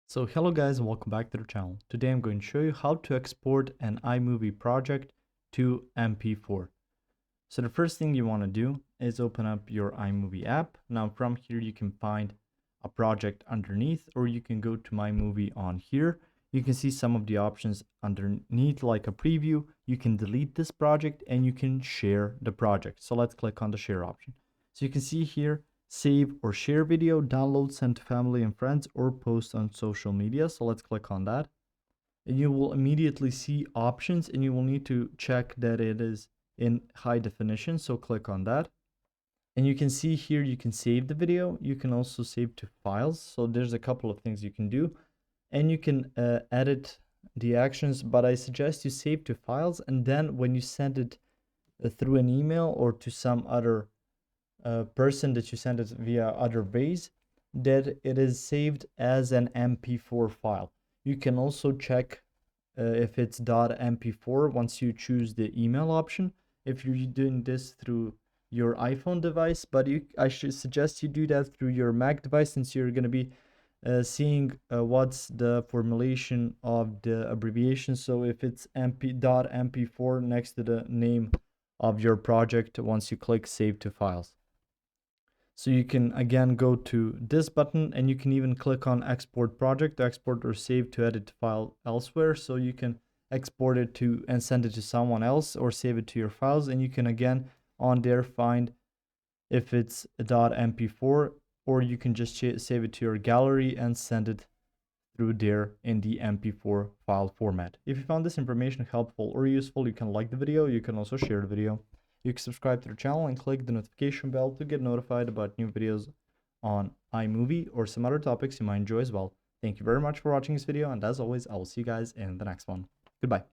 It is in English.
So hello guys and welcome back to the channel. Today I'm going to show you how to export an iMovie project to MP4. So the first thing you want to do is open up your iMovie app. Now from here you can find a project underneath, or you can go to My Movie on here. You can see some of the options underneath like a preview. You can delete this project and you can share the project. So let's click on the share option. So you can see here save or share video, download, send to family and friends, or post on social media. So let's click on that. And you will immediately see options and you will need to check that it is in high definition. So click on that. And you can see here you can save the video. You can also save to files. So there's a couple of things you can do. And you can edit the actions, but I suggest you save to files, and then when you send it through an email or to some other person that you send it via other ways, that it is saved as an MP4 file. You can also check if it's .mp4 once you choose the email option, if you're doing this through your iPhone device, but I should suggest you do that through your Mac device, since you're going to be seeing what's the formulation of the abbreviation. So if it's mp.mp4 next to the name of your project once you click save to files. So you can again go to this button and you can even click on export project, export or save to edit file elsewhere. So you can export it to and send it to someone else or save it to your files. And you can again on there find if it's a .mp4, or you can just save it to your gallery and send it through there in the MP4 file format. If you found this information helpful or useful, you can like the video. You can also share the video. You can subscribe to the channel and click the notification bell to get notified about new videos on iMovie or some other topics you might enjoy as well. Thank you very much for watching this video, and as always, I will see you guys in the next one. Goodbye.